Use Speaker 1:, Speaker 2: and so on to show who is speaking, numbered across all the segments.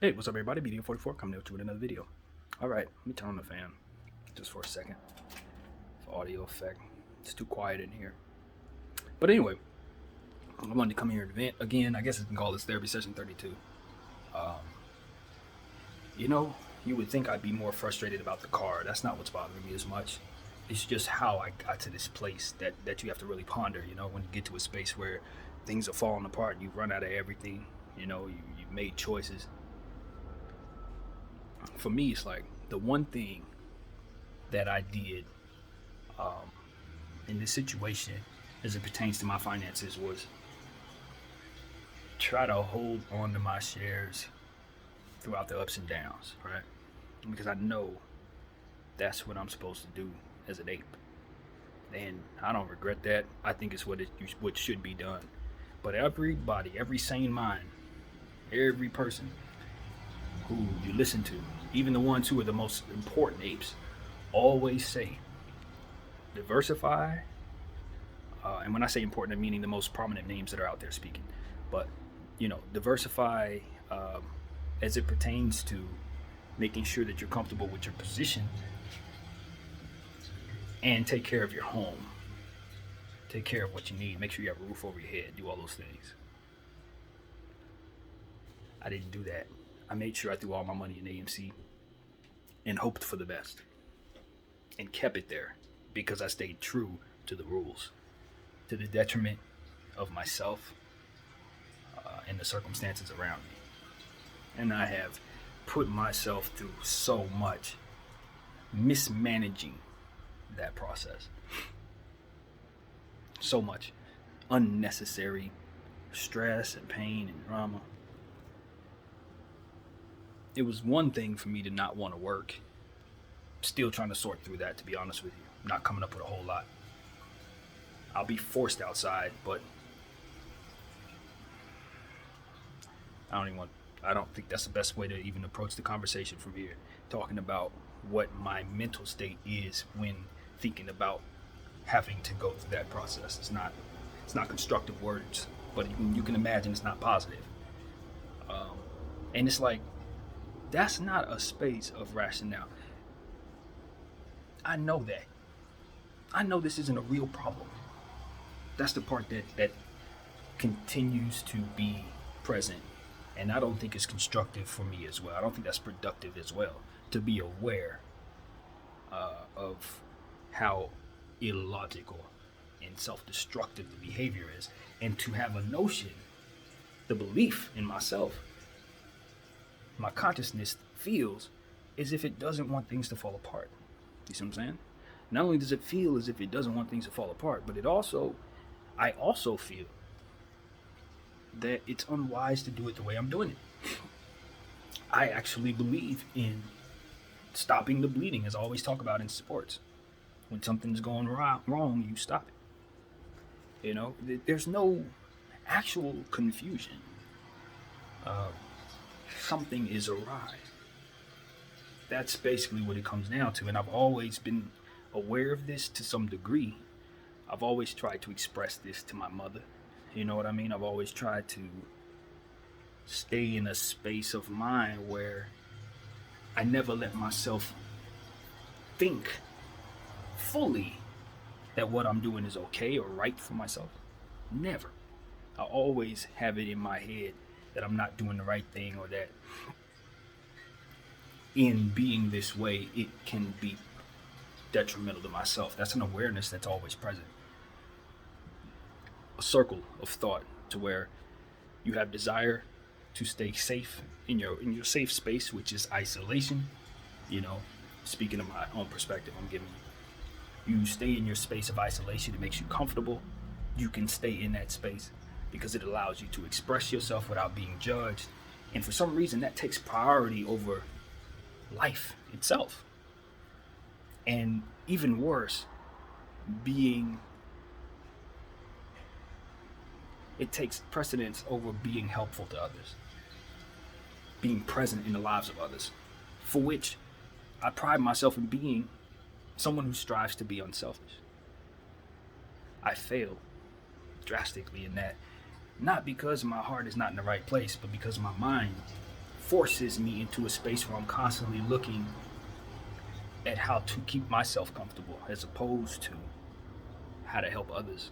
Speaker 1: Hey, what's up, everybody? BDF 44 coming at you with another video. All right, let me turn on the fan just for a second for audio effect. It's too quiet in here. But anyway, I wanted to come here and vent again. I guess I can call this Therapy Session 32. Um, you would think I'd be more frustrated about the car. That's not what's bothering me as much. It's just how I got to this place that you have to really ponder. When you get to a space where things are falling apart, you run out of everything. You've made choices. For me, it's like the one thing that I did in this situation as it pertains to my finances was try to hold on to my shares throughout the ups and downs, right? Because I know that's what I'm supposed to do as an ape. And I don't regret that. I think it's what should be done. But everybody, every sane mind, every person who you listen to, even the ones who are the most important apes, always say diversify. And when I say important, I'm meaning the most prominent names that are out there speaking. But diversify as it pertains to making sure that you're comfortable with your position, and take care of your home. Take care of what you need. Make sure you have a roof over your head. Do all those things. I didn't do that. I made sure I threw all my money in AMC and hoped for the best and kept it there because I stayed true to the rules, to the detriment of myself and the circumstances around me. And I have put myself through so much mismanaging that process. So much unnecessary stress and pain and drama. It was one thing for me to not want to work. Still trying to sort through that, to be honest with you. Not coming up with a whole lot. I'll be forced outside, but I don't think that's the best way to even approach the conversation from here. Talking about what my mental state is when thinking about having to go through that process. It's not constructive words, but you can imagine it's not positive. And it's like, that's not a space of rationale. I know that. I know this isn't a real problem. That's the part that continues to be present. And I don't think it's constructive for me as well. I don't think that's productive as well, to be aware of how illogical and self-destructive the behavior is, and to have a notion, the belief in myself, my consciousness feels as if it doesn't want things to fall apart. You see what I'm saying? Not only does it feel as if it doesn't want things to fall apart, but I also feel that it's unwise to do it the way I'm doing it. I actually believe in stopping the bleeding, as I always talk about in sports. When something's going wrong, you stop it. There's no actual confusion. Something is awry. That's basically what it comes down to. And I've always been aware of this to some degree. I've always tried to express this to my mother. You know what I mean? I've always tried to stay in a space of mind where I never let myself think fully that what I'm doing is okay or right for myself. Never. I always have it in my head that I'm not doing the right thing, or that in being this way, it can be detrimental to myself. That's an awareness that's always present. A circle of thought to where you have desire to stay safe in your safe space, which is isolation. Speaking of my own perspective, I'm giving you stay in your space of isolation. It makes you comfortable. You can stay in that space because it allows you to express yourself without being judged. And for some reason, that takes priority over life itself. And even worse, it takes precedence over being helpful to others, being present in the lives of others, for which I pride myself in being someone who strives to be unselfish. I fail drastically in that, not because my heart is not in the right place, but because my mind forces me into a space where I'm constantly looking at how to keep myself comfortable as opposed to how to help others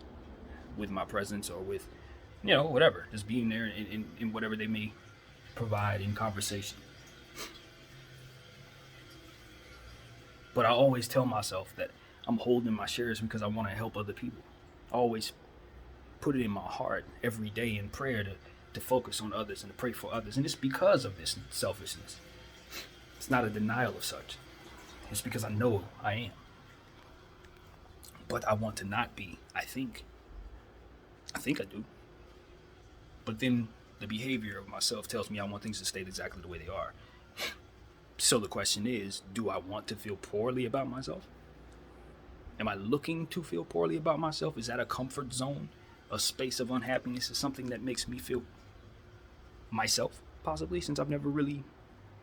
Speaker 1: with my presence or with, whatever, just being there in whatever they may provide in conversation. But I always tell myself that I'm holding my shares because I want to help other people. I always put it in my heart every day in prayer to focus on others and to pray for others. And it's because of this selfishness. It's not a denial of such. It's because I know I am. But I want to not be, I think. I do. But then the behavior of myself tells me I want things to stay exactly the way they are. So the question is, do I want to feel poorly about myself? Am I looking to feel poorly about myself? Is that a comfort zone? A space of unhappiness? Is something that makes me feel myself, possibly, since I've never really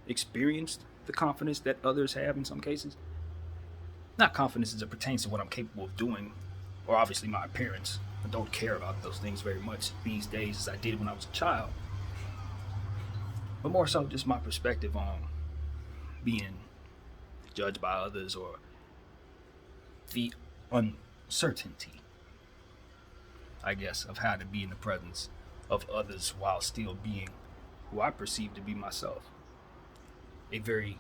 Speaker 1: experienced the confidence that others have in some cases? Not confidence as it pertains to what I'm capable of doing, or obviously my appearance. I don't care about those things very much these days as I did when I was a child. But more so just my perspective on being judged by others, or the uncertainty, I guess, of how to be in the presence of others while still being who I perceive to be myself. A very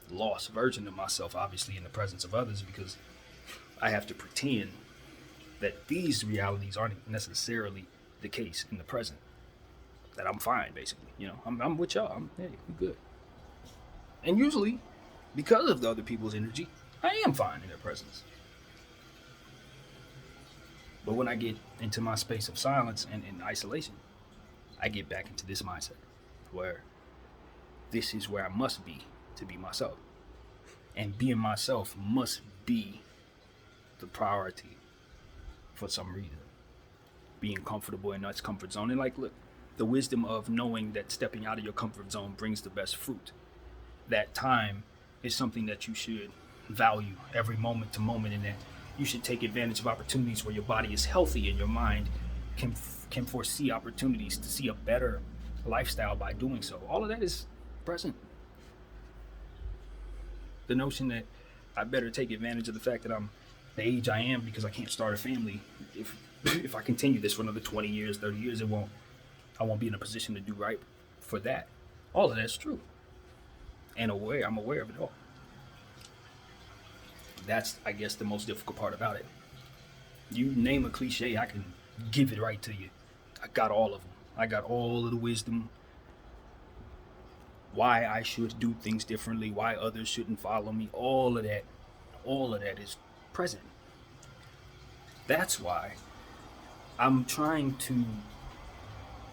Speaker 1: lost version of myself, obviously, in the presence of others, because I have to pretend that these realities aren't necessarily the case in the present. That I'm fine, basically. I'm with y'all. Hey, I'm good. And usually, because of the other people's energy, I am fine in their presence. But when I get into my space of silence and in isolation, I get back into this mindset where this is where I must be to be myself. And being myself must be the priority for some reason. Being comfortable in that comfort zone. And look, the wisdom of knowing that stepping out of your comfort zone brings the best fruit. That time is something that you should value every moment to moment, and that you should take advantage of opportunities where your body is healthy and your mind can foresee opportunities to see a better lifestyle by doing so. All of that is present. The notion that I better take advantage of the fact that I'm the age I am because I can't start a family. If I continue this for another 20 years, 30 years, I won't be in a position to do right for that. All of that's true. And I'm aware of it all. That's, I guess, the most difficult part about it. You name a cliche, I can give it right to you. I got all of them. I got all of the wisdom. Why I should do things differently, why others shouldn't follow me, all of that is present. That's why I'm trying to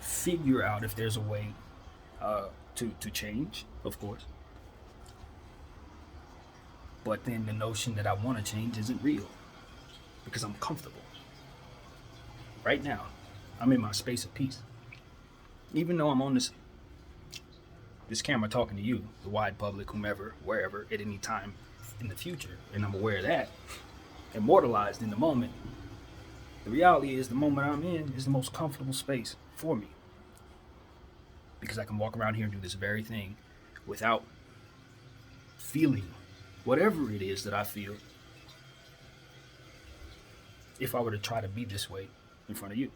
Speaker 1: figure out if there's a way to change, of course. But then the notion that I want to change isn't real because I'm comfortable. Right now, I'm in my space of peace. Even though I'm on this camera talking to you, the wide public, whomever, wherever, at any time in the future, and I'm aware of that, immortalized in the moment, the reality is the moment I'm in is the most comfortable space for me. Because I can walk around here and do this very thing without feeling whatever it is that I feel if I were to try to be this way in front of you.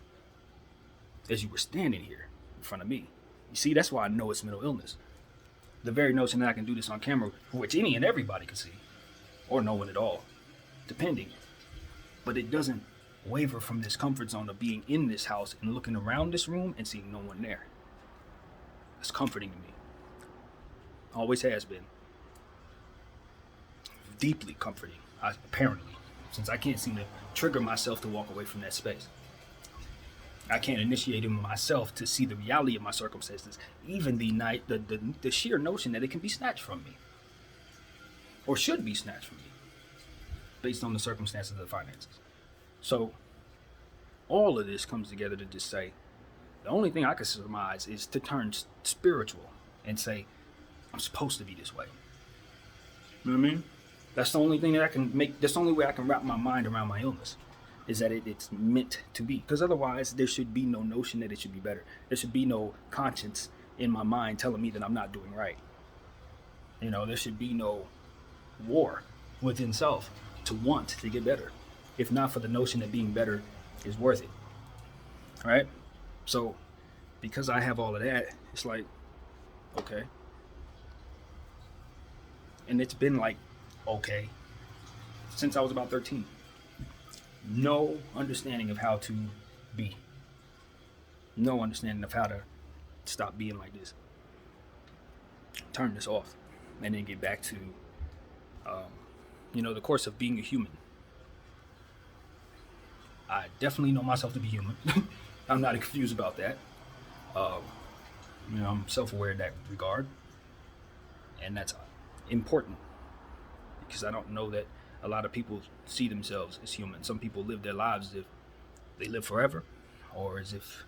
Speaker 1: As you were standing here in front of me. You see, that's why I know it's mental illness. The very notion that I can do this on camera, which any and everybody can see, or no one at all, depending. But it doesn't waver from this comfort zone of being in this house and looking around this room and seeing no one there. It's comforting to me. Always has been. Deeply comforting, apparently, since I can't seem to trigger myself to walk away from that space. I can't initiate in myself to see the reality of my circumstances, even the sheer notion that it can be snatched from me, or should be snatched from me, based on the circumstances of the finances. So, all of this comes together to just say, the only thing I can surmise is to turn spiritual and say, I'm supposed to be this way. You know what I mean? That's the only thing that I can make, that's the only way I can wrap my mind around my illness, is that it's meant to be. Because otherwise, there should be no notion that it should be better. There should be no conscience in my mind telling me that I'm not doing right. You know, there should be no war within self to want to get better, if not for the notion that being better is worth it. Right? So, because I have all of that, it's like, okay. And it's been like, okay, since I was about 13. No understanding of how to be. No understanding of how to stop being like this. Turn this off. And then get back to, the course of being a human. I definitely know myself to be human. I'm not confused about that. I'm self-aware in that regard. And that's important. Because I don't know that a lot of people see themselves as human. Some people live their lives as if they live forever, or as if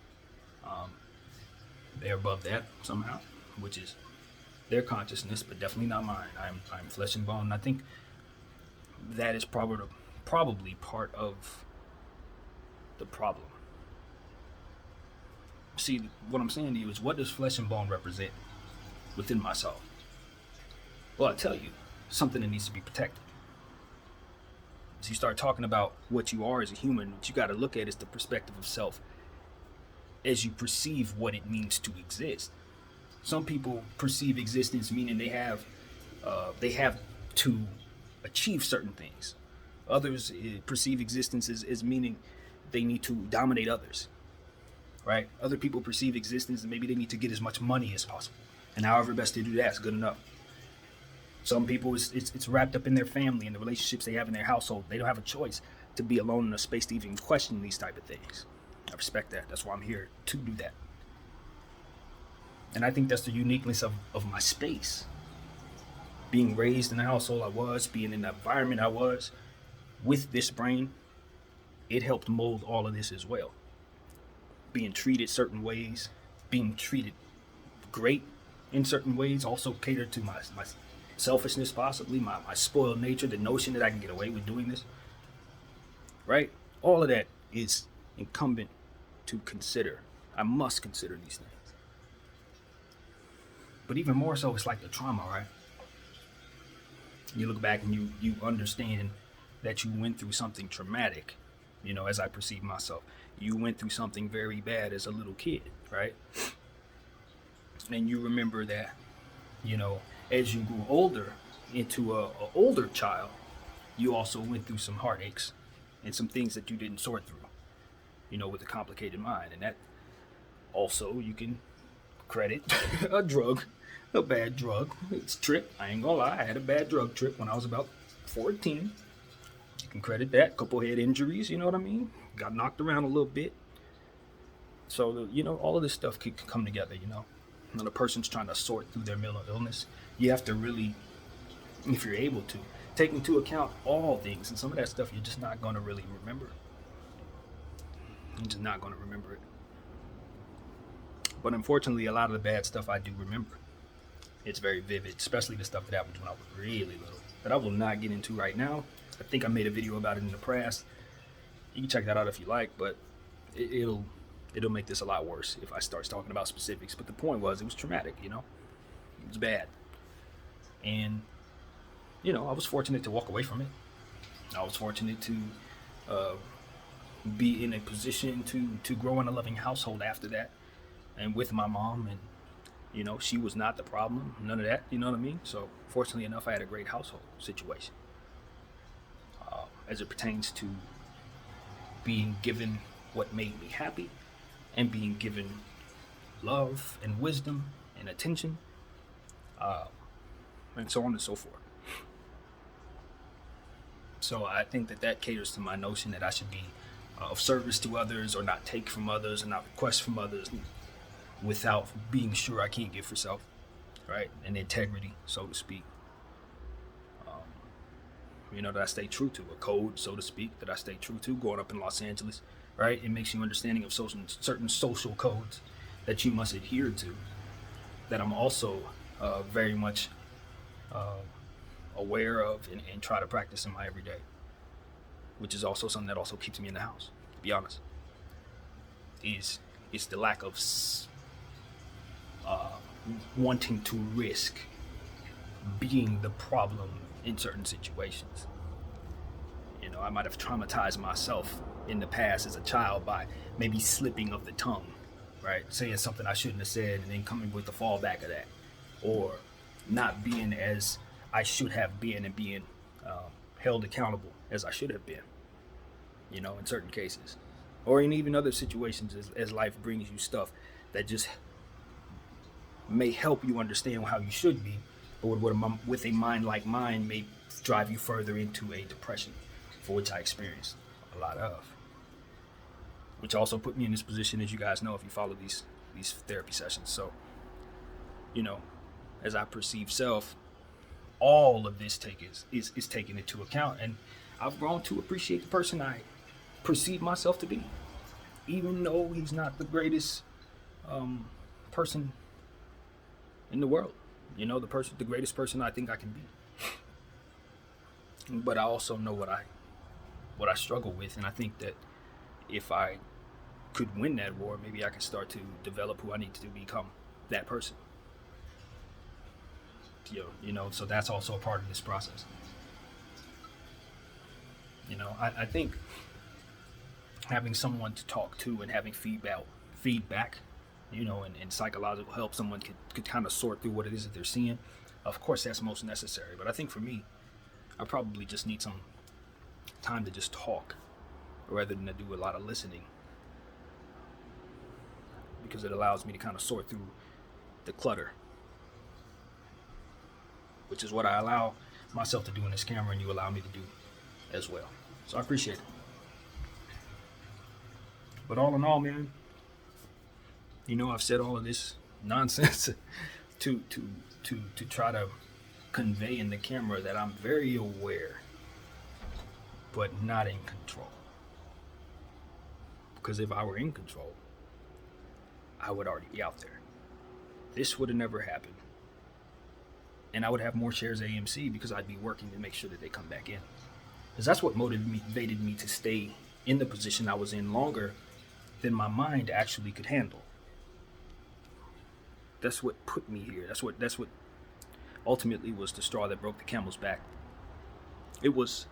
Speaker 1: they're above that somehow, which is their consciousness, but definitely not mine. I'm flesh and bone. And I think that is probably part of the problem. See, what I'm saying to you is, what does flesh and bone represent within myself? Well, I tell you, something that needs to be protected. So you start talking about what you are as a human, what you got to look at is the perspective of self as you perceive what it means to exist. Some people perceive existence meaning they have to achieve certain things. Others perceive existence as meaning they need to dominate others, right? Other people perceive existence and maybe they need to get as much money as possible. And however best to do that is good enough. Some people, it's wrapped up in their family and the relationships they have in their household. They don't have a choice to be alone in a space to even question these type of things. I respect that. That's why I'm here to do that. And I think that's the uniqueness of my space. Being raised in the household I was, being in the environment I was, with this brain, it helped mold all of this as well. Being treated certain ways, being treated great in certain ways, also catered to my selfishness, possibly my spoiled nature, the notion that I can get away with doing this, right? All of that is incumbent to consider. I must consider these things. But even more so, it's like the trauma, right? You look back and you understand that you went through something traumatic, as I perceive myself. You went through something very bad as a little kid, right? And you remember that, as you grew older into a older child, you also went through some heartaches and some things that you didn't sort through, with a complicated mind. And that also you can credit a bad drug. It's trip. I ain't gonna lie. I had a bad drug trip when I was about 14. You can credit that. Couple head injuries, you know what I mean? Got knocked around a little bit. So, all of this stuff could come together, When a person's trying to sort through their mental illness, you have to really, if you're able to, take into account all things. And some of that stuff you're just not going to really remember. You're just not going to remember it. But unfortunately, a lot of the bad stuff I do remember. It's very vivid, especially the stuff that happened when I was really little, that I will not get into right now. I think I made a video about it in the past. You can check that out if you like, but it'll make this a lot worse if I start talking about specifics. But the point was, it was traumatic, It was bad. And, I was fortunate to walk away from it. I was fortunate to be in a position to grow in a loving household after that. And with my mom, and, she was not the problem, none of that, you know what I mean? So fortunately enough, I had a great household situation. As it pertains to being given what made me happy, and being given love and wisdom and attention, and so on and so forth. So I think that caters to my notion that I should be of service to others, or not take from others, and not request from others without being sure I can't give for self, right? And integrity, so to speak. That I stay true to, a code, so to speak, that I stay true to growing up in Los Angeles, right? It makes you understanding of certain social codes that you must adhere to, that I'm also very much aware of and try to practice in my everyday, which is also something that also keeps me in the house, to be honest. It's the lack of wanting to risk being the problem in certain situations. You know, I might have traumatized myself in the past as a child by maybe slipping of the tongue, right? Saying something I shouldn't have said and then coming with the fallback of that. Or not being as I should have been and being held accountable as I should have been, you know, in certain cases. Or in even other situations as life brings you stuff that just may help you understand how you should be, but with a mind like mine may drive you further into a depression, for which I experienced a lot of. Which also put me in this position, as you guys know if you follow these therapy sessions. So, you know, as I perceive self, all of this is taken into account, and I've grown to appreciate the person I perceive myself to be, even though he's not the greatest person in the world. You know, the greatest person I think I can be. But I also know what I struggle with, and I think that if I could win that war, maybe I could start to develop who I need to become that person. You know, so that's also a part of this process. You know, I think having someone to talk to and having feedback, you know, and psychological help, someone could kind of sort through what it is that they're seeing. Of course, that's most necessary. But I think for me, I probably just need some time to just talk rather than to do a lot of listening, because it allows me to kind of sort through the clutter, which is what I allow myself to do in this camera, and you allow me to do as well. So I appreciate it. But all in all, man, you know, I've said all of this nonsense to try to convey in the camera that I'm very aware, but not in control. Because if I were in control, I would already be out there. This would have never happened. And I would have more shares of AMC because I'd be working to make sure that they come back in. Because that's what motivated me to stay in the position I was in longer than my mind actually could handle. That's what put me here. That's what ultimately was the straw that broke the camel's back. It was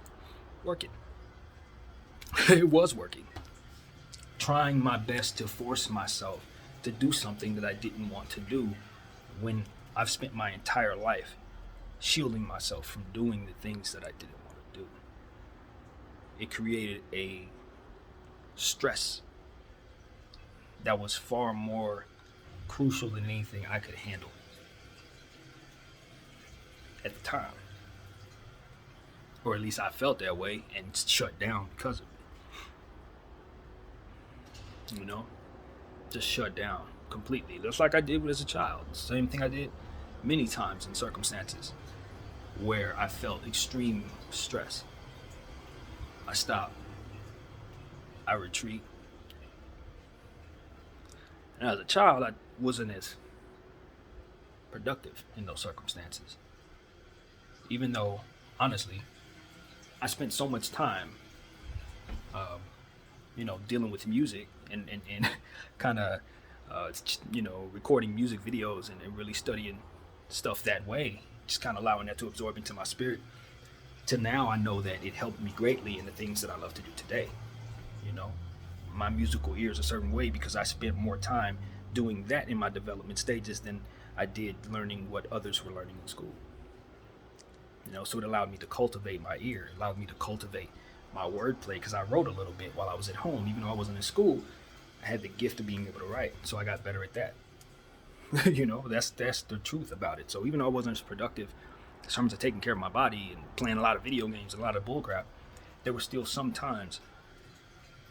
Speaker 1: working. It was working. Trying my best to force myself to do something that I didn't want to do when I've spent my entire life shielding myself from doing the things that I didn't want to do. It created a stress that was far more crucial than anything I could handle at the time. Or at least I felt that way and shut down because of it. You know? Just shut down completely. Just like I did as a child. Same thing I did many times in circumstances where I felt extreme stress. I stop. I retreat. And as a child, I wasn't as productive in those circumstances. Even though, honestly, I spent so much time, dealing with music and kind of, recording music videos and really studying stuff that way, just kind of allowing that to absorb into my spirit. To now, I know that it helped me greatly in the things that I love to do today. You know, my musical ear is a certain way because I spent more time doing that in my development stages than I did learning what others were learning in school. You know, so it allowed me to cultivate my ear. It allowed me to cultivate my wordplay because I wrote a little bit while I was at home. Even though I wasn't in school, I had the gift of being able to write, so I got better at that. You know, that's the truth about it. So even though I wasn't as productive in terms of taking care of my body and playing a lot of video games, a lot of bullcrap, there were still some times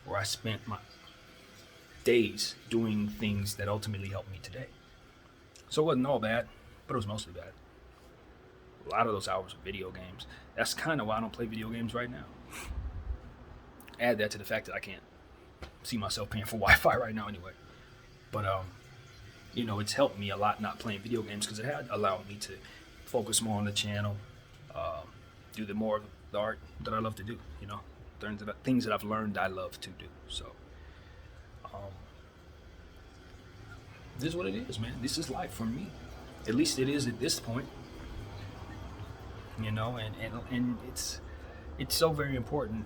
Speaker 1: where I spent my days doing things that ultimately helped me today. So it wasn't all bad, but it was mostly bad. A lot of those hours of video games. That's kind of why I don't play video games right now. Add that to the fact that I can't see myself paying for Wi-Fi right now anyway. But, it's helped me a lot not playing video games because it had allowed me to focus more on the channel, do the more of the art that I love to do, things that I've learned I love to do. So, This is what it is, man. This is life for me. At least it is at this point. And it's so very important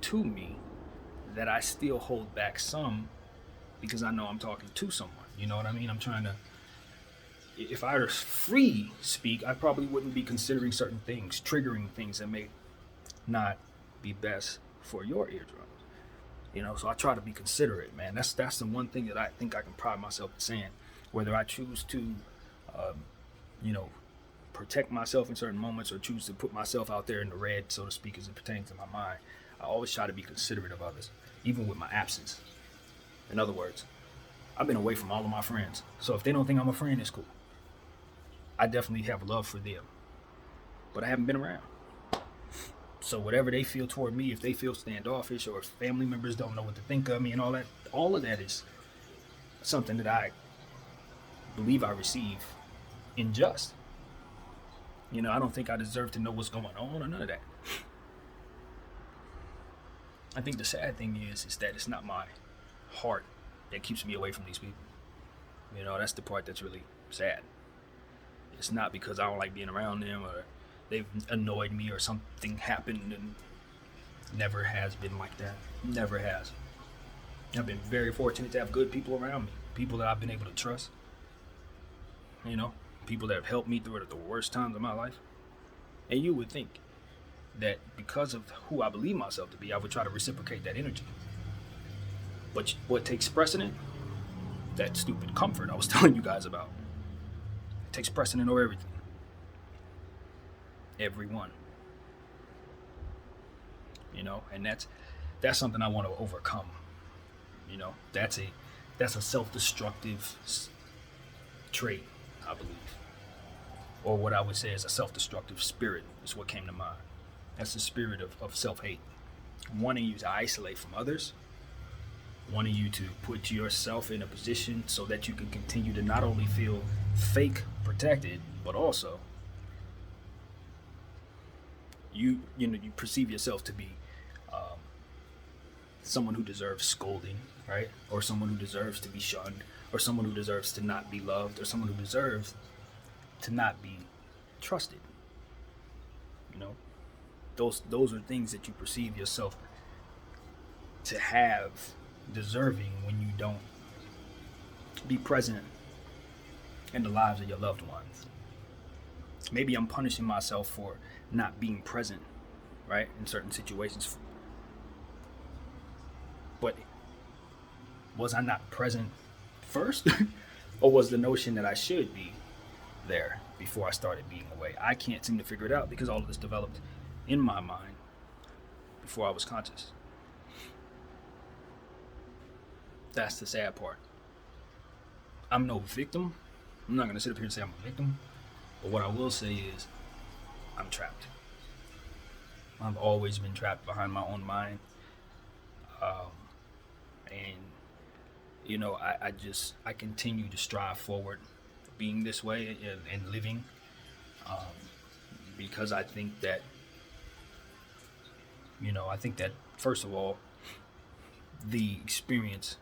Speaker 1: to me that I still hold back some because I know I'm talking to someone. You know what I mean? I'm trying to. If I were free speak, I probably wouldn't be considering certain things, triggering things that may not be best for your eardrums. So I try to be considerate, man. That's the one thing that I think I can pride myself in saying. Whether I choose to, protect myself in certain moments or choose to put myself out there in the red, so to speak, as it pertains to my mind, I always try to be considerate of others, even with my absence. In other words, I've been away from all of my friends. So if they don't think I'm a friend, it's cool. I definitely have love for them, but I haven't been around. So whatever they feel toward me, if they feel standoffish or if family members don't know what to think of me and all of that is something that I believe I receive in just. I don't think I deserve to know what's going on or none of that. I think the sad thing is that it's not my heart that keeps me away from these people. That's the part that's really sad. It's not because I don't like being around them or they've annoyed me or something happened, and never has been like that. Never has. I've been very fortunate to have good people around me. People that I've been able to trust. People that have helped me through the worst times of my life. And you would think that because of who I believe myself to be, I would try to reciprocate that energy. But what takes precedent? That stupid comfort I was telling you guys about. It takes precedent over everything. Everyone. And that's something I want to overcome. That's a self-destructive trait, I believe. Or what I would say is a self-destructive spirit is what came to mind. That's the spirit of self-hate. Wanting you to isolate from others. Wanting you to put yourself in a position so that you can continue to not only feel fake protected, but also you perceive yourself to be someone who deserves scolding, right? Or someone who deserves to be shunned, or someone who deserves to not be loved, or someone who deserves to not be trusted. Those are things that you perceive yourself to have deserving when you don't be present in the lives of your loved ones. Maybe I'm punishing myself for not being present, right, in certain situations. But was I not present first? Or was the notion that I should be there before I started being away? I can't seem to figure it out because all of this developed in my mind before I was conscious. That's the sad part. I'm no victim. I'm not going to sit up here and say I'm a victim. But what I will say is I'm trapped. I've always been trapped behind my own mind. I continue to strive forward being this way and living because I think that, first of all, the experience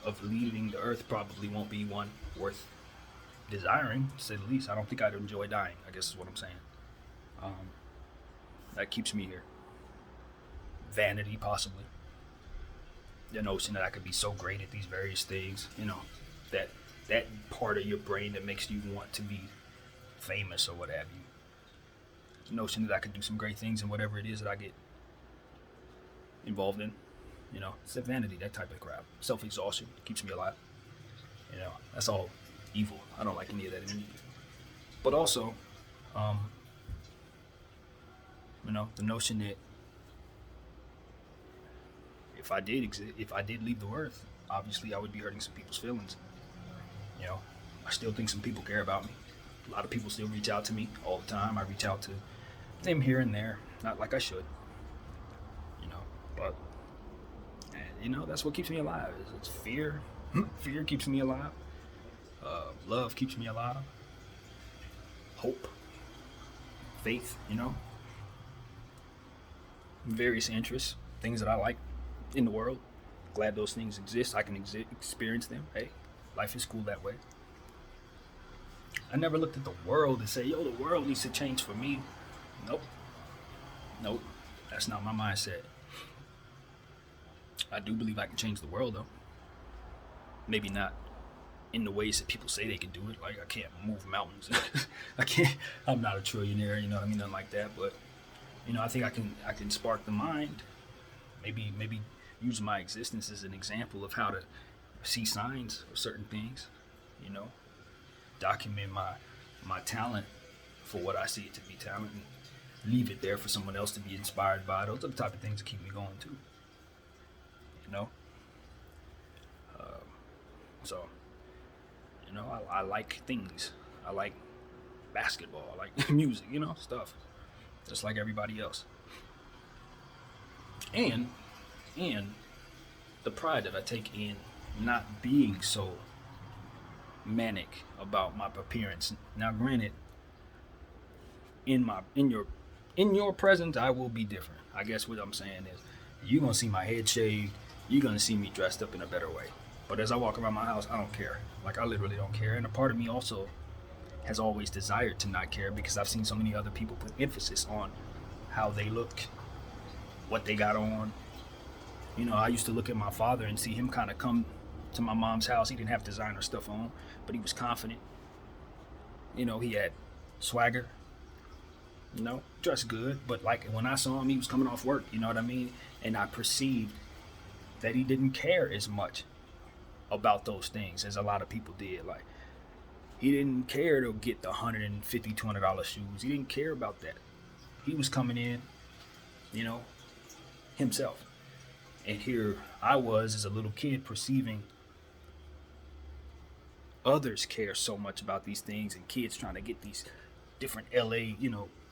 Speaker 1: of leaving the earth probably won't be one worth desiring, to say the least. I don't think I'd enjoy dying, I guess is what I'm saying. That keeps me here. Vanity, possibly. The notion that I could be so great at these various things, that part of your brain that makes you want to be famous or what have you. The notion that I could do some great things in whatever it is that I get involved in. It's that vanity, that type of crap. Self-exhaustion keeps me alive. That's all evil. I don't like any of that energy. But also, the notion that if I did leave the earth, obviously I would be hurting some people's feelings. I still think some people care about me. A lot of people still reach out to me all the time. I reach out to them here and there, not like I should. But that's what keeps me alive. It's fear. Fear keeps me alive. Love keeps me alive. Hope. Faith, various interests, things that I like in the world. Glad those things exist. I can experience them. Hey, life is cool that way. I never looked at the world and say, yo, the world needs to change for me. Nope. Nope. That's not my mindset. I do believe I can change the world, though. Maybe not in the ways that people say they can do it. Like, I can't move mountains. I'm not a trillionaire, you know what I mean? Nothing like that. But, I think I can spark the mind. Maybe use my existence as an example of how to see signs of certain things, document my talent for what I see it to be talent, and leave it there for someone else to be inspired by. Those are the type of things that keep me going too. So, I like things. I like basketball. I like music. Stuff. Just like everybody else. And the pride that I take in not being so manic about my appearance. Now, granted, in your presence, I will be different. I guess what I'm saying is, you're gonna see my head shaved. You're gonna see me dressed up in a better way. But as I walk around my house, I don't care. Like, I literally don't care. And a part of me also has always desired to not care, because I've seen so many other people put emphasis on how they look, what they got on. I used to look at my father and see him kind of come to my mom's house. He didn't have designer stuff on, but he was confident. He had swagger, dressed good. But like, when I saw him, he was coming off work, you know what I mean? And I perceived that he didn't care as much about those things as a lot of people did. Like, he didn't care to get the $150, $200 shoes. He didn't care about that. He was coming in, himself. And here I was, as a little kid, perceiving others care so much about these things, and kids trying to get these different LA,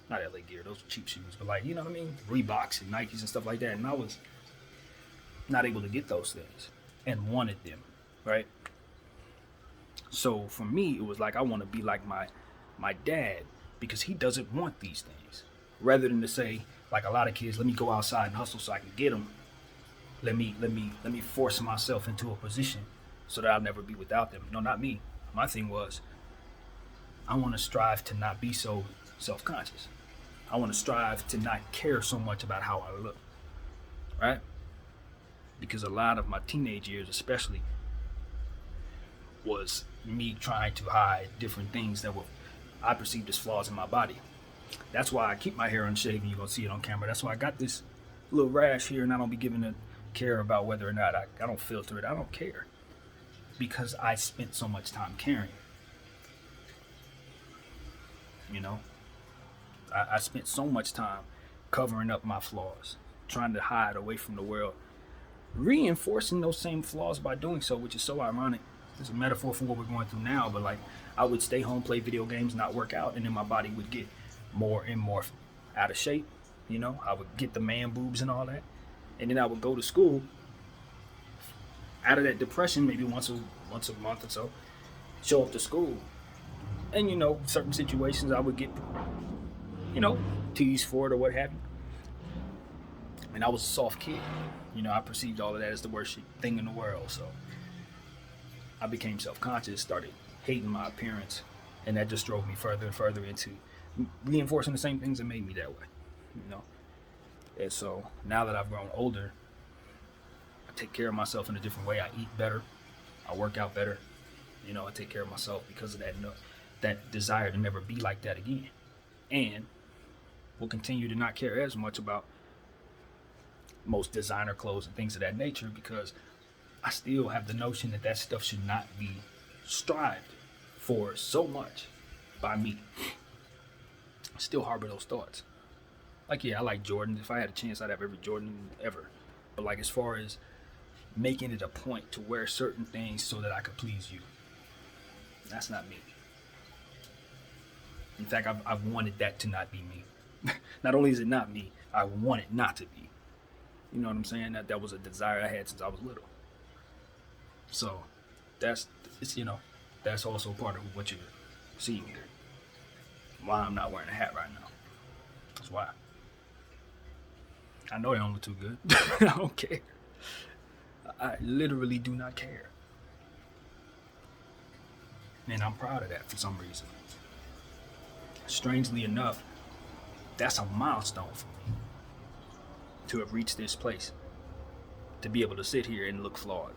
Speaker 1: not LA gear, those are cheap shoes, but like, Reeboks and Nikes and stuff like that. And I was not able to get those things and wanted them, right? So for me, it was like, I want to be like my dad, because he doesn't want these things. Rather than to say, like a lot of kids, let me go outside and hustle so I can get them. Let me force myself into a position so that I'll never be without them. No, not me. My thing was, I want to strive to not be so self-conscious. I want to strive to not care so much about how I look, right? Because a lot of my teenage years, especially, was me trying to hide different things that I perceived as flaws in my body. That's why I keep my hair unshaven. You're gonna see it on camera. That's why I got this little rash here, and I don't be giving a care about whether or not I don't filter it. I don't care, because I spent so much time caring. I spent so much time covering up my flaws, trying to hide away from the world, reinforcing those same flaws by doing so, which is so ironic. It's a metaphor for what we're going through now, but like, I would stay home, play video games, not work out, and then my body would get more and more out of shape. I would get the man boobs and all that, and then I would go to school out of that depression, maybe once a month or so, show up to school, and certain situations I would get teased for it or what have you. And I was a soft kid. I perceived all of that as the worst thing in the world. So I became self-conscious, started hating my appearance, and that just drove me further and further into reinforcing the same things that made me that way. And so now that I've grown older, I take care of myself in a different way. I eat better. I work out better. I take care of myself because of that desire to never be like that again. And will continue to not care as much about most designer clothes and things of that nature, because I still have the notion that stuff should not be strived for so much by me. I still harbor those thoughts. Like, yeah, I like Jordans. If I had a chance, I'd have every Jordan ever. But like, as far as making it a point to wear certain things so that I could please you, that's not me. In fact, I've wanted that to not be me. Not only is it not me, I want it not to be. You know what I'm saying? That was a desire I had since I was little. So that's also part of what you're seeing here. Why I'm not wearing a hat right now. That's why. I know they don't look too good. I don't care. I literally do not care. And I'm proud of that for some reason. Strangely enough, that's a milestone for me to have reached this place, to be able to sit here and look flawed.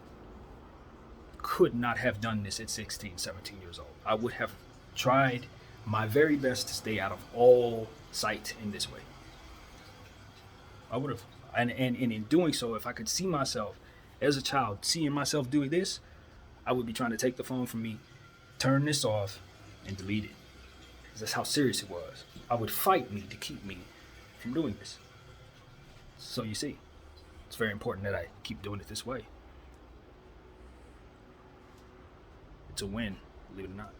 Speaker 1: Could not have done this at 16, 17 years old. I would have tried my very best to stay out of all sight in this way. I would have. And in doing so, if I could see myself as a child, seeing myself doing this, I would be trying to take the phone from me, turn this off, and delete it. That's how serious it was. I would fight me to keep me from doing this. So you see, it's very important that I keep doing it this way. It's a win, believe it or not.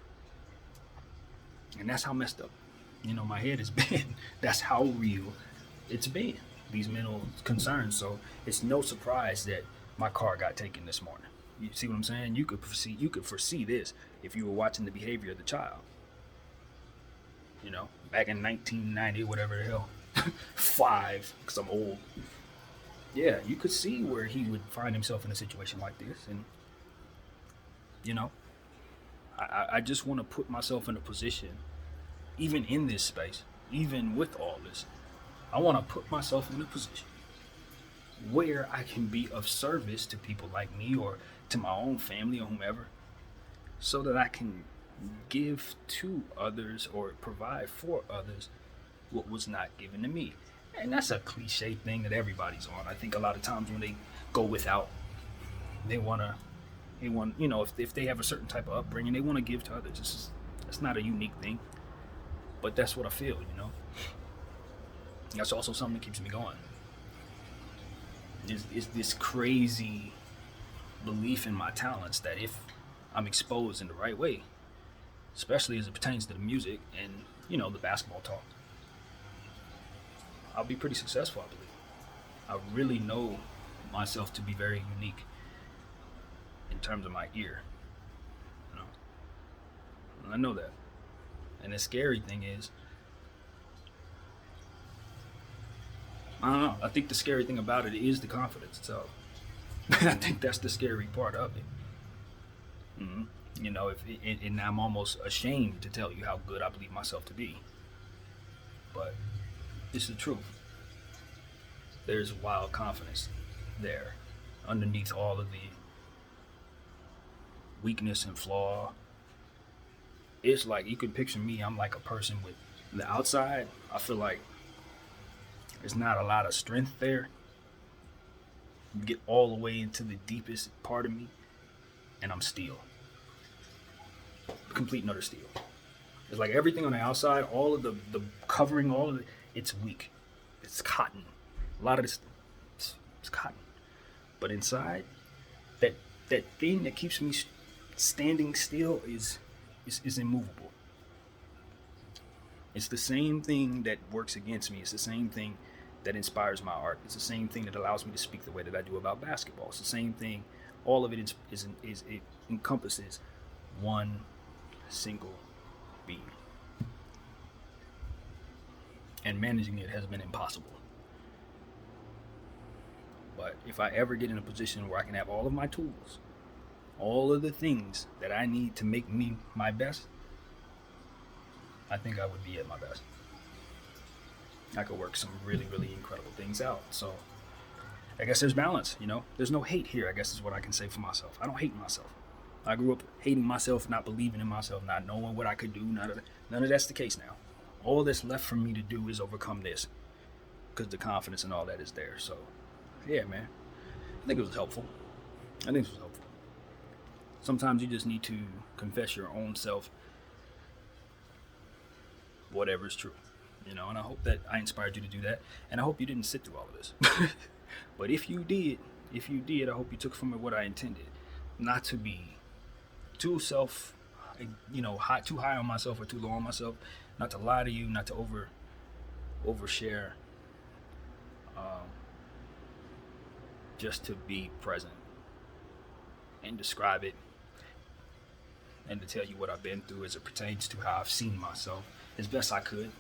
Speaker 1: And that's how messed up, my head has been. That's how real it's been, these mental concerns. So it's no surprise that my car got taken this morning. You see what I'm saying? You could foresee this if you were watching the behavior of the child. Back in 1990, whatever the hell, 5, because I'm old. Yeah, you could see where he would find himself in a situation like this. And, I just want to put myself in a position, even in this space, even with all this, I want to put myself in a position where I can be of service to people like me or to my own family or whomever, so that I can give to others or provide for others what was not given to me. And that's a cliche thing that everybody's on. I think a lot of times when they go without, they want, if they have a certain type of upbringing, they want to give to others. It's not a unique thing, but that's what I feel, That's also something that keeps me going. Is this crazy belief in my talents that if I'm exposed in the right way, especially as it pertains to the music and, the basketball talk, I'll be pretty successful, I believe. I really know myself to be very unique in terms of my ear. I know that. And the scary thing is, I don't know. I think the scary thing about it is the confidence itself. I think that's the scary part of it. Mm-hmm. And I'm almost ashamed to tell you how good I believe myself to be. But it's the truth. There's wild confidence there underneath all of the weakness and flaw. It's like, you can picture me, I'm like a person with the outside. I feel like there's not a lot of strength there. You get all the way into the deepest part of me, and I'm steel. Complete and utter steel. It's like everything on the outside, all of the covering, all of it, it's weak. It's cotton. A lot of this, it's cotton. But inside, that thing that keeps me standing still is immovable. It's the same thing that works against me. It's the same thing that inspires my art. It's the same thing that allows me to speak the way that I do about basketball. It's the same thing. All of it it encompasses one single being. And managing it has been impossible. But if I ever get in a position where I can have all of my tools, all of the things that I need to make me my best, I think I would be at my best. I could work some really, really incredible things out. So I guess there's balance, There's no hate here, I guess is what I can say for myself. I don't hate myself. I grew up hating myself, not believing in myself, not knowing what I could do. None of that's the case now. All that's left for me to do is overcome this, because the confidence and all that is there. So, yeah, man. I think it was helpful. Sometimes you just need to confess your own self, whatever is true. And I hope that I inspired you to do that. And I hope you didn't sit through all of this. But if you did, I hope you took from it what I intended. Not to be too too high on myself or too low on myself. Not to lie to you, not to overshare. Just to be present and describe it, and to tell you what I've been through as it pertains to how I've seen myself as best I could,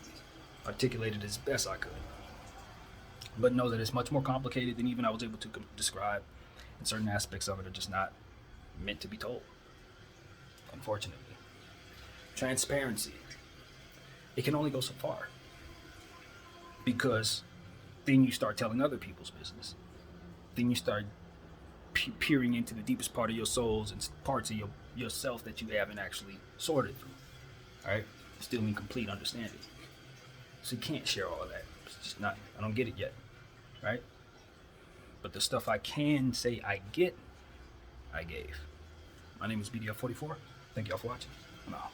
Speaker 1: articulate it as best I could. But know that it's much more complicated than even I was able to describe, and certain aspects of it are just not meant to be told, unfortunately. Transparency. It can only go so far, because then you start telling other people's business. Then you start peering into the deepest part of your souls and parts of yourself that you haven't actually sorted through. All right? Still incomplete understanding. So you can't share all of that. It's just not, I don't get it yet. Right? But the stuff I can say I get, I gave. My name is BDF 44. Thank y'all for watching. I'm out.